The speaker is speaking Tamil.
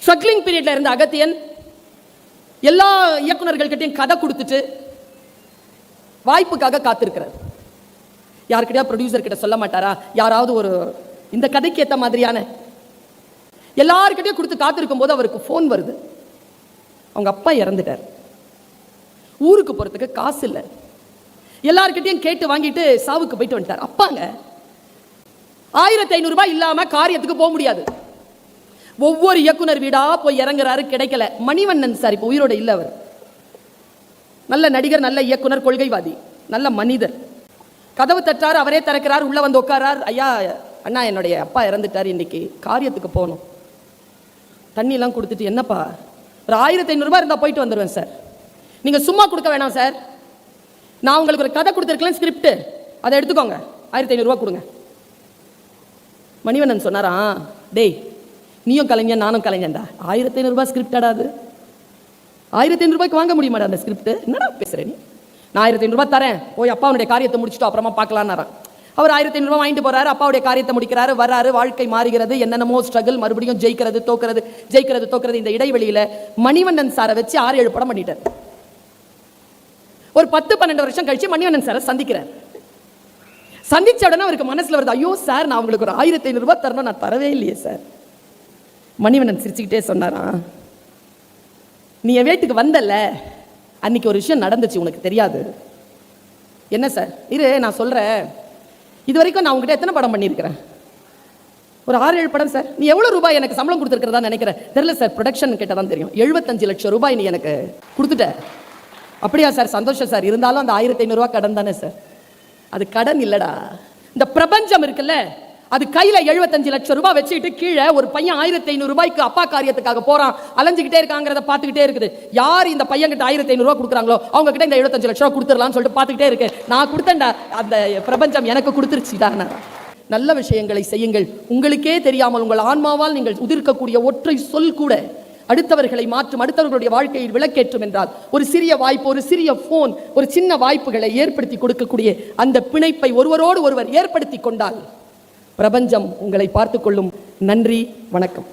ஸ்ட்ரகிளிங் பீரியட்ல இருந்த அகத்தியன் எல்லா இயக்குநர்கள் கிட்டையும் கதை கொடுத்துட்டு வாய்ப்புக்காக காத்திருக்கிறார். யாருக்கிட்டயா ப்ரொடியூசர் கிட்ட சொல்ல மாட்டாரா? யாராவது ஒரு இந்த கதைக்கு ஏற்ற மாதிரியான எல்லாருக்கிட்டையும் கொடுத்து காத்திருக்கும் போது அவருக்கு ஃபோன் வருது. அவங்க அப்பா இறந்துட்டார், ஊருக்கு போறதுக்கு காசு இல்லை. எல்லார்கிட்டையும் கேட்டு வாங்கிட்டு சாவுக்கு போயிட்டு வந்துட்டார். அப்பாங்க 1500 ரூபாய் இல்லாம காரியத்துக்கு போக முடியாது. ஒவ்வொரு இயக்குனர் வீடா போய் இறங்குறாரு, கிடைக்கல. மணிவண்ணன் சார் இப்போ உயிரோட இல்லை. அவர் நல்ல நடிகர், நல்ல இயக்குனர், கொள்கைவாதி, நல்ல மனிதர். கதவு தட்டாரு, அவரே திறக்கிறார், உள்ள வந்து உட்காரார். ஐயா, அண்ணா என்னுடைய அப்பா இறந்துட்டார், இன்னைக்கு காரியத்துக்கு போகணும். தண்ணியெல்லாம் கொடுத்துட்டு, என்னப்பா ஒரு 1500 ரூபாய் இருந்தால் போயிட்டு வந்துடுவேன் சார். நீங்கள் சும்மா கொடுக்க வேணாம் சார், நான் உங்களுக்கு ஒரு கதை கொடுத்துருக்கேன், ஸ்கிரிப்ட், அதை எடுத்துக்கோங்க, 1500 ரூபா கொடுங்க. மணிவண்ணன் சொன்னாரா, டேய் நீயும் கலைஞன் நானும் கலைஞன்டா, 1500 ரூபாய் ஸ்கிரிப்டாடா அது? 1500 ரூபாய்க்கு வாங்க முடியுமாடா அந்த ஸ்கிரிப்ட்? என்னடா பேசுகிறேன் நீ? நான் 1500 ரூபாய் தரேன், போய் அப்பாவுடைய காரியத்தை முடிச்சுட்டு அப்புறமா பார்க்கலான்னாரான். அவர் 1500 ரூபாய் வாங்கிட்டு போறாரு, அப்பாவுடைய காரியத்தை முடிக்கிறாரு, வர்றாரு. வாழ்க்கை மாறுகிறது, என்னென்னமோ ஸ்ட்ரகிள், மறுபடியும் ஜெயிக்கிறது தோக்கிறது, ஜெயிக்கிறது தோக்கிறது. இந்த இடைவெளியில மணிவண்ணன் சாரை வச்சு 6-7 படம் பண்ணிட்டார். ஒரு 10-12 வருஷம் கழிச்சு மணிவண்ணன் சாரை சந்திக்கிறார். சந்திச்ச உடனே அவருக்கு மனசுல வருது, ஐயோ சார், நான் உங்களுக்கு ஒரு 1500 ரூபாய் தரணும், நான் தரவே இல்லையே சார். மணிவண்ணன் சிரிச்சுக்கிட்டே சொன்னாரா, நீ என் வீட்டுக்கு வந்தல, அன்னைக்கு ஒரு விஷயம் நடந்துச்சு, உனக்கு தெரியாது. என்ன சார்? இரு நான் சொல்றேன். இது வரைக்கும் நான் உங்ககிட்ட எத்தனை படம் பண்ணியிருக்கிறேன்? ஒரு 6-7 படம் சார். நீ எவ்வளவு ரூபாய் எனக்கு சம்பளம் கொடுத்துருக்கிறதா நினைக்கிறேன்? தெரியல சார், ப்ரொடக்ஷன் கிட்ட தான் தெரியும். 75 லட்சம் ரூபாய் நீ எனக்கு கொடுத்துட்ட. அப்படியா சார்? சந்தோஷம் சார். இருந்தாலும் அந்த 1500 ரூபாய் கடன் தானே சார்? அது கடன் இல்லடா, இந்த பிரபஞ்சம் இருக்குல்ல, அது கையில 75 லட்சம் ரூபாய் வச்சுக்கிட்டு கீழே ஒரு பையன் 1500 ரூபாய்க்கு அப்பா காரியத்துக்காக போறான், அலைஞ்சுக்கிட்டே இருக்காங்கிறத பார்த்துக்கிட்டே இருக்குது. யார் இந்த பையன் கிட்ட 1500 ரூபாய் கொடுக்குறாங்களோ அவங்க கிட்ட இந்த 75 லட்சம் ரூபாய் கொடுத்துடலாம்னு சொல்லிட்டு பார்த்துக்கிட்டே இருக்கு. நான் கொடுத்தேன்டா, அந்த பிரபஞ்சம் எனக்கு கொடுத்துருச்சுடா. நல்ல விஷயங்களை செய்யுங்கள். உங்களுக்கே தெரியாமல் உங்கள் ஆன்மாவால் நீங்கள் உதிர்க்கக்கூடிய ஒற்றை சொல் கூட அடுத்தவர்களை மாற்றும், அடுத்தவர்களுடைய வாழ்க்கையில் விளக்கேற்றும் என்றால், ஒரு சிறிய வாய்ப்பு, ஒரு சிறிய போன், ஒரு சின்ன வாய்ப்புகளை ஏற்படுத்தி கொடுக்கக்கூடிய அந்த பிணைப்பை ஒருவரோடு ஒருவர் ஏற்படுத்தி கொண்டால் பிரபஞ்சம் உங்களை பார்த்துக் கொள்ளும். நன்றி, வணக்கம்.